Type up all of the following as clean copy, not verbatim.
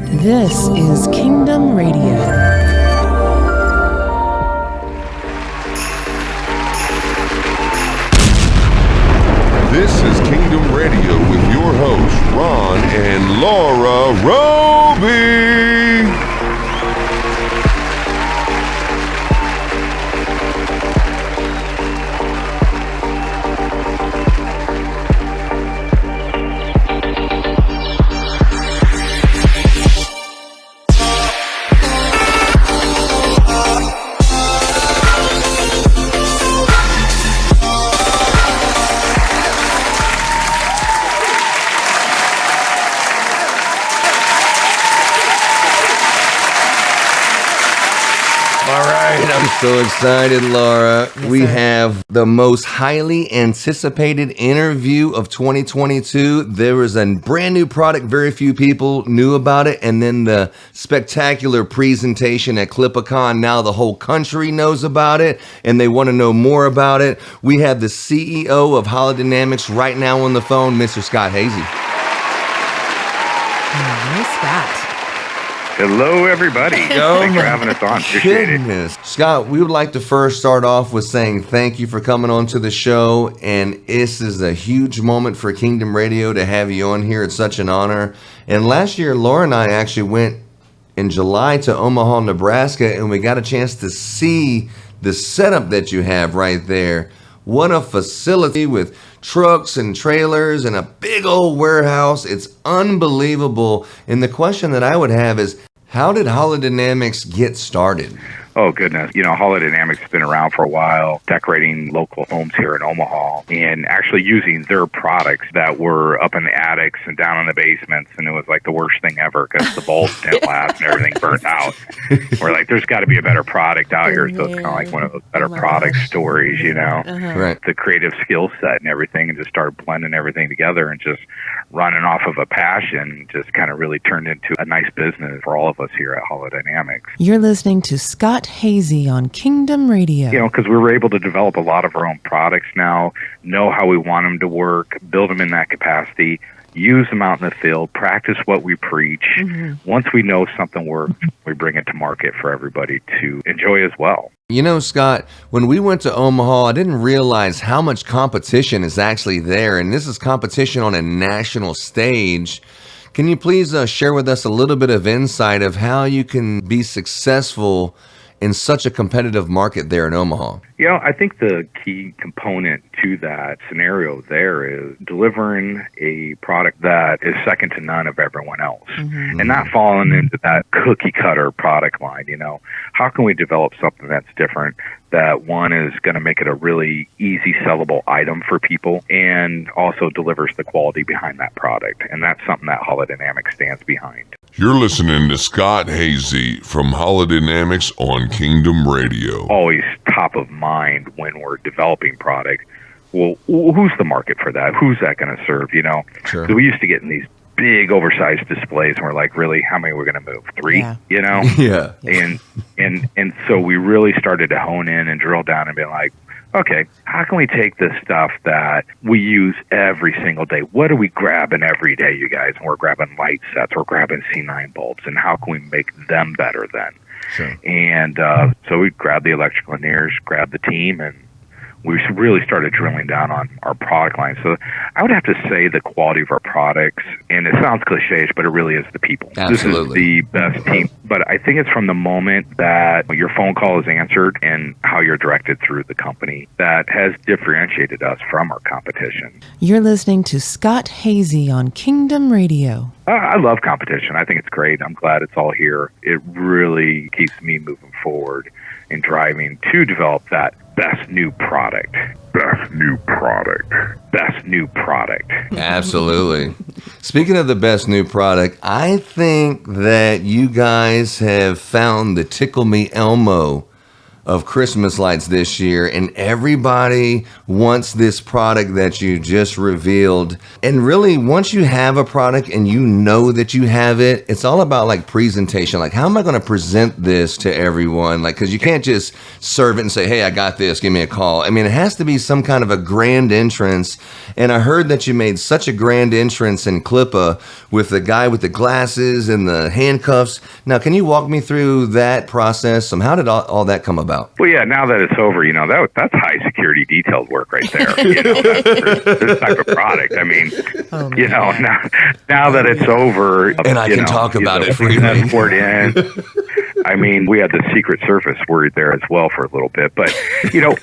This is Kingdom Radio. This is Kingdom Radio with your hosts, Ron and Laura Roby. I'm so excited, Laura. We have the most highly anticipated interview of 2022. There was a brand new product, very few people knew about it, and then the spectacular presentation at Clipicon. Now the whole country knows about it, and they want to know more about it. We have the CEO of Holidynamics right now on the phone, Mr. Scott Heese. Hello, Scott. Hello, everybody. Thanks for having us on. Appreciate it. Scott, we would like to first start off with saying thank you for coming on to the show. And this is a huge moment for Kingdom Radio to have you on here. It's such an honor. And last year, Laura and I actually went in July to Omaha, Nebraska, and we got a chance to see the setup that you have right there. What a facility with trucks and trailers and a big old warehouse. It's unbelievable. And the question that I would have is, how did Holidynamics get started? Oh, goodness. You know, Holidynamics has been around for a while, decorating local homes here in Omaha and actually using their products that were up in the attics and down in the basements. And it was like the worst thing ever because the bulbs didn't last and everything burnt out. We're like, there's got to be a better product out here. So it's kind of like one of those better product stories, you know, Right. The creative skill set and everything, and just started blending everything together and just running off of a passion, just kind of really turned into a nice business for all of us here at Holidynamics. You're listening to Scott Heese on Kingdom Radio. You know, because we were able to develop a lot of our own products now, know how we want them to work, build them in that capacity, use them out in the field, practice what we preach. Once we know something works, we bring it to market for everybody to enjoy as well. You know, Scott, when we went to Omaha, I didn't realize how much competition is actually there. And this is competition on a national stage. Can you please share with us a little bit of insight of how you can be successful in such a competitive market there in Omaha? You know, I think the key component to that scenario there is delivering a product that is second to none of everyone else and not falling into that cookie cutter product line. You know, how can we develop something that's different, that one is going to make it a really easy sellable item for people and also delivers the quality behind that product? And that's something that Holidynamics stands behind. You're listening to Scott Heese from Holidynamics on Kingdom Radio. Always top of mind when we're developing product. Well, who's the market for that? Who's that going to serve? You know, Sure. So we used to get in these big oversized displays and we're like, really, how many are we going to move? 3, you know? Yeah. And so we really started to hone in and drill down and be like, okay, how can we take this stuff that we use every single day? What are we grabbing every day, you guys? And we're grabbing light sets, we're grabbing C9 bulbs, and how can we make them better then? Sure. And so we grabbed the electrical engineers, grabbed the team, and we really started drilling down on our product line. So I would have to say the quality of our products, and it sounds cliche, but it really is the people. Absolutely. This is the best team. But I think it's from the moment that your phone call is answered and how you're directed through the company that has differentiated us from our competition. You're listening to Scott Heese on Kingdom Radio. I love competition. I think it's great. I'm glad it's all here. It really keeps me moving forward and driving to develop that best new product. Best new product. Best new product. Absolutely. Speaking of the best new product, I think that you guys have found the Tickle Me Elmo of Christmas lights this year, and everybody wants this product that you just revealed. And really, once you have a product and you know that you have it, it's all about like presentation. Like, how am I going to present this to everyone? Like, because you can't just serve it and say, hey, I got this, give me a call. I mean, it has to be some kind of a grand entrance. And I heard that you made such a grand entrance in Clippa with the guy with the glasses and the handcuffs. Now, can you walk me through that process? How did all that come about? Well, yeah, now that it's over, that's high security detailed work right there. For this type of product. I mean, now that it's over. And I can talk about it freely. I mean, we had the Secret Service worried there as well for a little bit, but,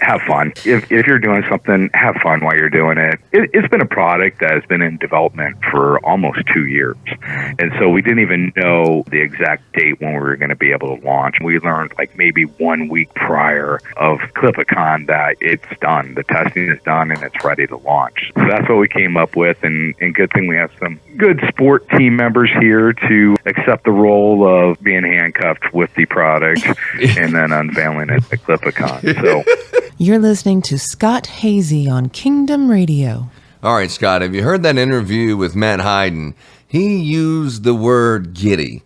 have fun. If you're doing something, have fun while you're doing it. It's been a product that has been in development for almost 2 years. And so we didn't even know the exact date when we were going to be able to launch. We learned like maybe 1 week prior of ClippaCon that it's done. The testing is done and it's ready to launch. So that's what we came up with. And good thing we have some good sport team members here to accept the role of being handcuffed with the product and then unveiling it at ClippaCon. So You're listening to Scott Heese on Kingdom Radio. All right, Scott, have you heard that interview with Matt Hayden? He used the word giddy.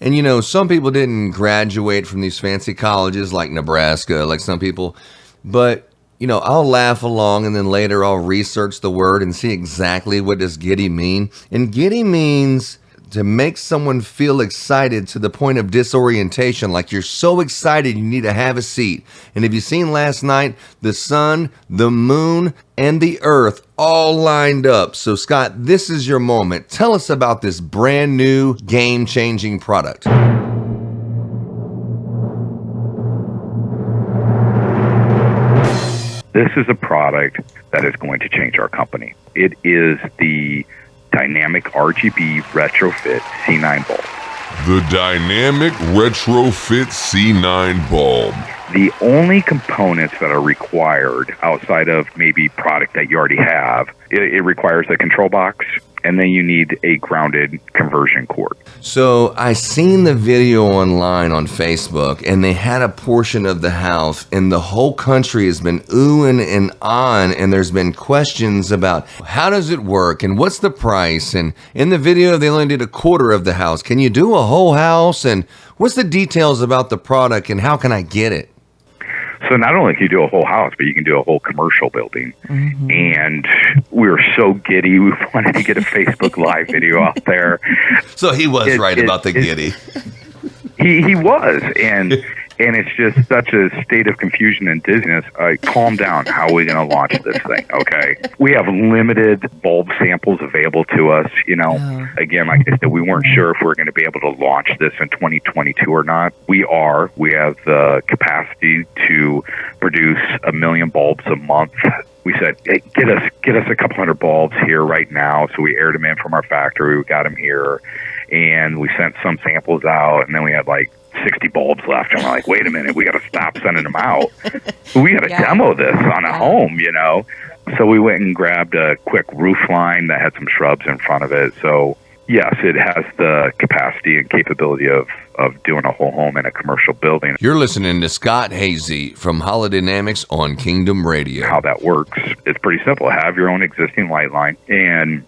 And, some people didn't graduate from these fancy colleges like Nebraska, like some people. But, I'll laugh along and then later I'll research the word and see exactly what does giddy mean. And giddy means to make someone feel excited to the point of disorientation, like you're so excited you need to have a seat. And have you seen last night, the sun, the moon, and the earth all lined up? So Scott, this is your moment. Tell us about this brand new game-changing product. this is a product that is going to change our company. It is the Dynamic RGB Retrofit C9 bulb. The Dynamic Retrofit C9 bulb. The only components that are required outside of maybe product that you already have, it requires a control box, and then you need a grounded conversion cord. So I seen the video online on Facebook, and they had a portion of the house, and the whole country has been oohing and on, and there's been questions about how does it work and what's the price. And in the video, they only did a quarter of the house. Can you do a whole house? And what's the details about the product, and how can I get it? So not only can you do a whole house, but you can do a whole commercial building. Mm-hmm. And we were so giddy. We wanted to get a Facebook Live video out there. So he was right about the giddy. He was. And it's just such a state of confusion and dizziness. Calm down. How are we going to launch this thing? Okay. We have limited bulb samples available to us. You know, Again, like I said, we weren't sure if we were going to be able to launch this in 2022 or not. We are. We have the capacity to produce 1 million bulbs a month. We said, hey, get us a couple hundred bulbs here right now. So we aired them in from our factory. We got them here. And we sent some samples out. And then we had like 60 bulbs left, and we're like, wait a minute, we got to stop sending them out. We got to demo this on a home, you know. So we went and grabbed a quick roof line that had some shrubs in front of it. So yes, it has the capacity and capability of doing a whole home in a commercial building. You're listening to Scott Heese from Holidynamics on Kingdom Radio. How that works, it's pretty simple. Have your own existing light line, and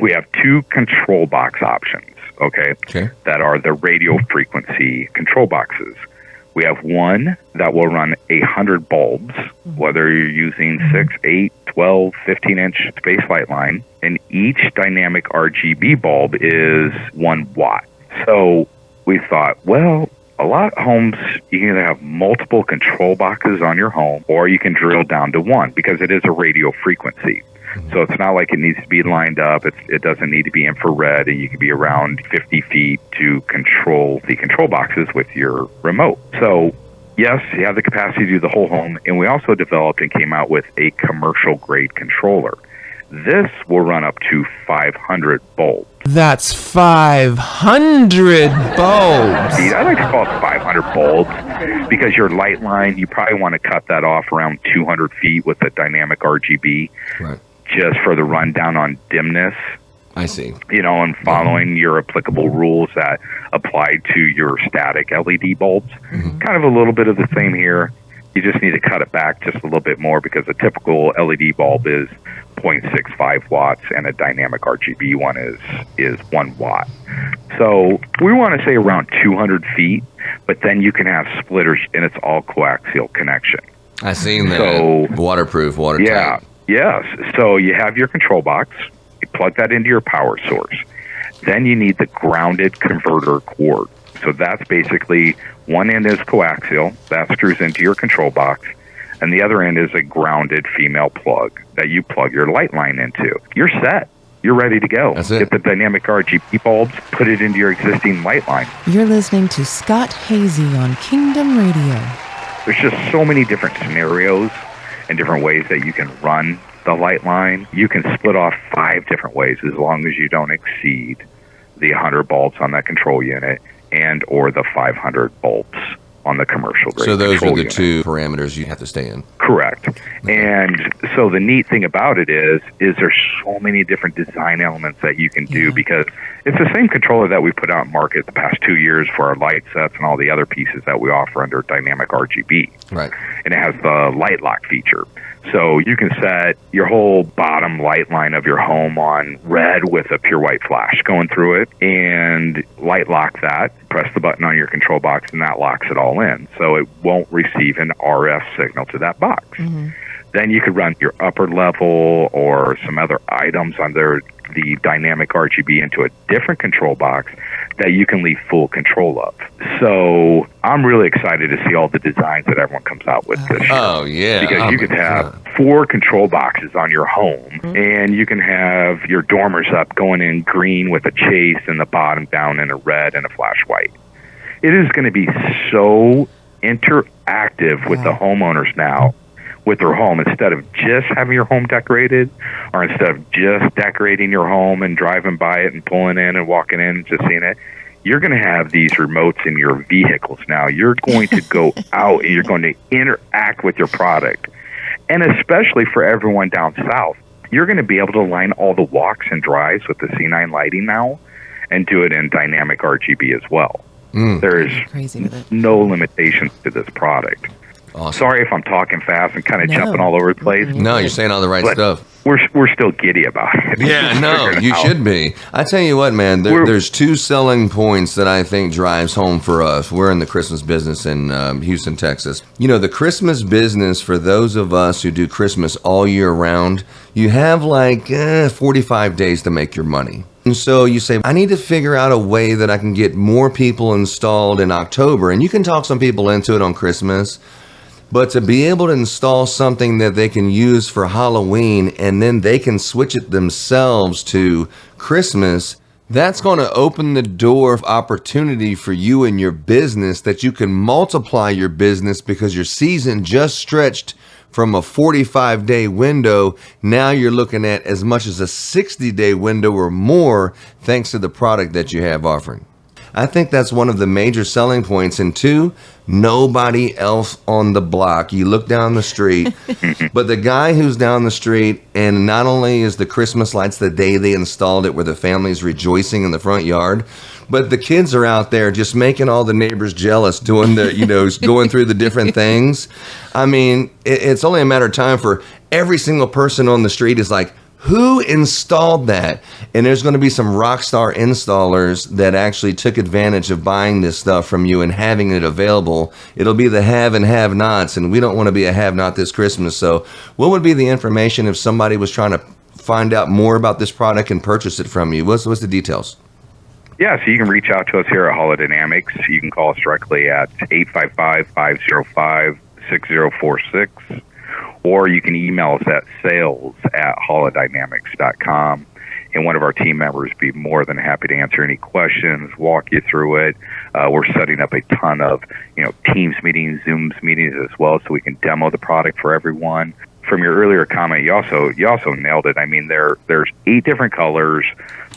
we have 2 control box options. Okay, that are the radio frequency control boxes. We have one that will run 100 bulbs, whether you're using 6, 8, 12, 15-inch space light line, and each dynamic RGB bulb is 1 watt. So we thought, well, a lot of homes, you can either have multiple control boxes on your home, or you can drill down to one, because it is a radio frequency. So it's not like it needs to be lined up. It doesn't need to be infrared, and you can be around 50 feet to control the control boxes with your remote. So yes, you have the capacity to do the whole home, and we also developed and came out with a commercial-grade controller. This will run up to 500 bulbs. That's 500 bulbs. I like to call it 500 bulbs because your light line, you probably want to cut that off around 200 feet with the dynamic RGB. Right. Just for the rundown on dimness. I see. You know, and following your applicable rules that apply to your static LED bulbs. Mm-hmm. Kind of a little bit of the same here. You just need to cut it back just a little bit more because a typical LED bulb is 0.65 watts and a dynamic RGB one is 1 watt. So we want to say around 200 feet, but then you can have splitters and it's all coaxial connection. I seen that. So, waterproof, watertight. Yeah, yes. So you have your control box, you plug that into your power source. Then you need the grounded converter cord. So that's basically one end is coaxial, that screws into your control box, and the other end is a grounded female plug that you plug your light line into. You're set. You're ready to go. That's it. Get the dynamic RGB bulbs, put it into your existing light line. You're listening to Scott Heese on Kingdom Radio. There's just so many different scenarios and different ways that you can run the light line. You can split off 5 different ways as long as you don't exceed the 100 bulbs on that control unit and or the 500 bulbs on the commercial grade. So those are the unit. 2 parameters you have to stay in. Correct. And so the neat thing about it is there's so many different design elements that you can do because it's the same controller that we put out in market the past 2 years for our light sets and all the other pieces that we offer under dynamic RGB. Right. And it has the light lock feature. So you can set your whole bottom light line of your home on red with a pure white flash going through it and light lock that, press the button on your control box, and that locks it all in. So it won't receive an RF signal to that box. Mm-hmm. Then you could run your upper level or some other items under the dynamic RGB into a different control box that you can leave full control of. So I'm really excited to see all the designs that everyone comes out with this year. Oh, yeah. Because you could have 4 control boxes on your home, and you can have your dormers up going in green with a chase and the bottom down in a red and a flash white. It is going to be so interactive with the homeowners now with their home. Instead of just having your home decorated, or instead of just decorating your home and driving by it and pulling in and walking in and just seeing it, you're going to have these remotes in your vehicles now. You're going to go out and you're going to interact with your product. And especially for everyone down south, you're going to be able to line all the walks and drives with the C9 lighting now and do it in dynamic RGB as well. There is no limitations to this product. Awesome. Sorry if I'm talking fast and kind of jumping all over the place. No, you're saying all the right stuff. We're still giddy about it. Yeah, no, you should be. I tell you what, man, there's 2 selling points that I think drives home for us. We're in the Christmas business in Houston, Texas. You know, the Christmas business, for those of us who do Christmas all year round, you have like 45 days to make your money. And so you say, I need to figure out a way that I can get more people installed in October. And you can talk some people into it on Christmas. But to be able to install something that they can use for Halloween and then they can switch it themselves to Christmas, that's going to open the door of opportunity for you and your business, that you can multiply your business because your season just stretched from a 45-day window. Now you're looking at as much as a 60-day window or more thanks to the product that you have offering. I think that's one of the major selling points. And 2, nobody else on the block. You look down the street, but the guy who's down the street, and not only is the Christmas lights the day they installed it where the family's rejoicing in the front yard, but the kids are out there just making all the neighbors jealous, doing the, going through the different things. I mean, it's only a matter of time for every single person on the street is like, who installed that? And there's going to be some rock star installers that actually took advantage of buying this stuff from you and having it available. It'll be the have and have nots, and we don't want to be a have not this Christmas. So what would be the information if somebody was trying to find out more about this product and purchase it from you? What's the details? Yeah, so you can reach out to us here at Holidynamics. You can call us directly at 855-505-6046. Or you can email us at sales@holidynamics.com, and one of our team members would be more than happy to answer any questions, walk you through it. We're setting up a ton of Teams meetings, Zooms meetings as well, so we can demo the product for everyone. From your earlier comment, you also nailed it. I mean, there's 8 different colors,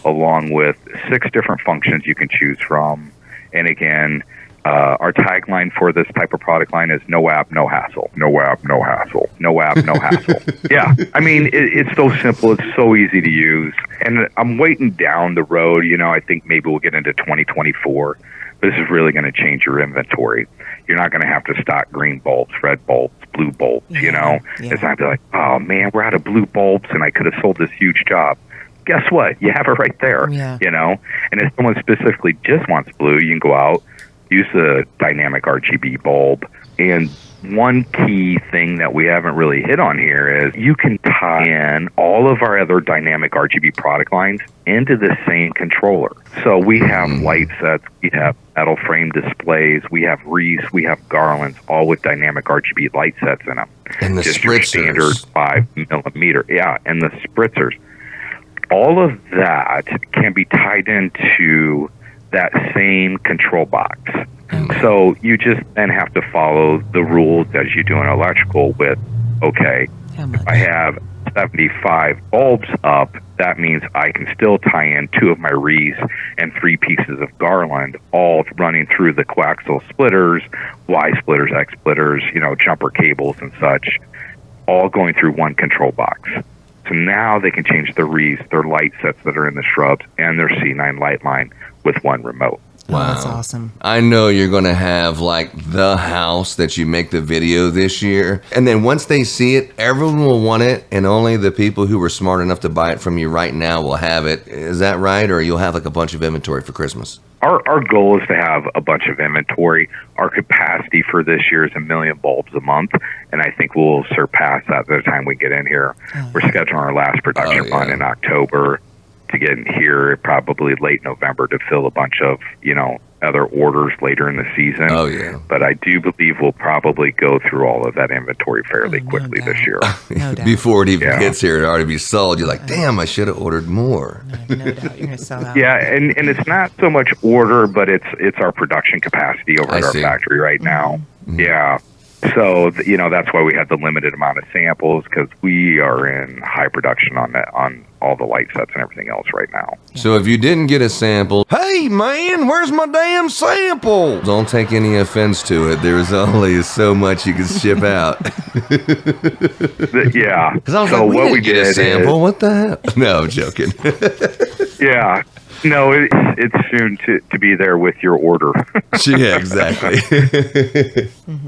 along with 6 different functions you can choose from. And again, our tagline for this type of product line is no app, no hassle. No app, no hassle. No app, no hassle. Yeah, I mean, it's so simple. It's so easy to use. And I'm waiting down the road. I think maybe we'll get into 2024. But this is really going to change your inventory. You're not going to have to stock green bulbs, red bulbs, blue bulbs, you know? Yeah. It's not be like, oh man, we're out of blue bulbs and I could have sold this huge job. Guess what? You have it right there, you know? And if someone specifically just wants blue, you can go out, use the dynamic RGB bulb. And one key thing that we haven't really hit on here is you can tie in all of our other dynamic RGB product lines into the same controller. So we have light sets, we have metal frame displays, we have wreaths, we have garlands, all with dynamic RGB light sets in them. And the just your spritzers. standard 5mm. Yeah, and the spritzers. All of that can be tied into that same control box. So you just then have to follow the rules as you do in electrical with, okay, if I have 75 bulbs up, that means I can still tie in 2 of my wreaths and 3 pieces of garland, all running through the coaxial splitters, Y splitters, X splitters, you know, jumper cables and such, all going through one control box. So now they can change their wreaths, their light sets that are in the shrubs, and their C9 light line with one remote. Wow. Oh, that's awesome. I know you're going to have like the house that you make the video this year. And then once they see it, everyone will want it. And only the people who were smart enough to buy it from you right now will have it. Is that right? Or you'll have like a bunch of inventory for Christmas? Our goal is to have a bunch of inventory. Our capacity for this year is 1 million bulbs a month. And I think we'll surpass that by the time we get in here. We're scheduling our last production run in October to get in here probably late November to fill a bunch of, you know, other orders later in the season. Oh, yeah. But I do believe we'll probably go through all of that inventory fairly quickly this year. No doubt. Before it even gets here, it already be sold. You're like, damn, I should have ordered more. No doubt. You're going to sell out. Yeah, and it's not so much order, but it's our production capacity over at our factory right now. Yeah. So, you know, that's why we have the limited amount of samples, because we are in high production on that, on all the light sets and everything else right now. So if you didn't get a sample, hey man, where's my damn sample? Don't take any offense to it. There's only so much you can ship out. Yeah. Because I was so like, what we get did a sample? is, What the hell? No, I'm joking. yeah. No, it's soon to be there with your order. Yeah, exactly.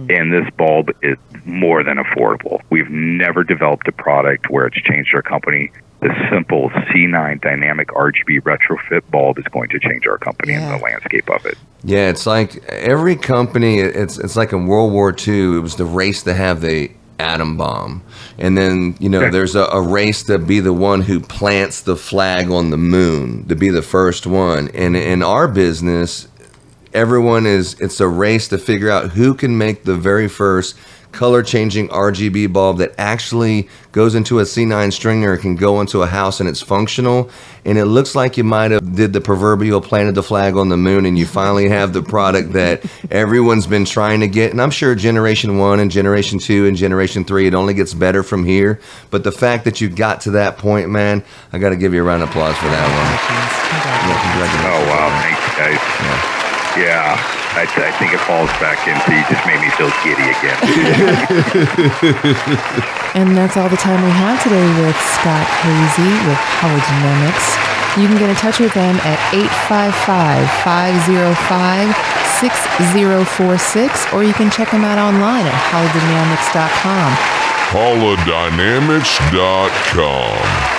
And this bulb is more than affordable. We've never developed a product where it's changed our company. The simple C9 dynamic RGB retrofit bulb is going to change our company and the landscape of it. Yeah, it's like every company, it's like in World War II, it was the race to have the atom bomb. And then, you know, there's a race to be the one who plants the flag on the moon, to be the first one. And in our business, it's a race to figure out who can make the very first color changing RGB bulb that actually goes into a C9 stringer, can go into a house and it's functional. And it looks like you might have did the proverbial planted the flag on the moon, and you finally have the product that everyone's been trying to get. And I'm sure generation 1 and generation 2 and generation 3, it only gets better from here. But the fact that you got to that point, man, I got to give you a round of applause for that one. Oh, wow. Thanks, guys. Yeah, I think it falls back into you just made me feel giddy again. And that's all the time we have today with Scott Heese with Holidynamics. You can get in touch with them at 855-505-6046, or you can check them out online at holidynamics.com. Holidynamics.com.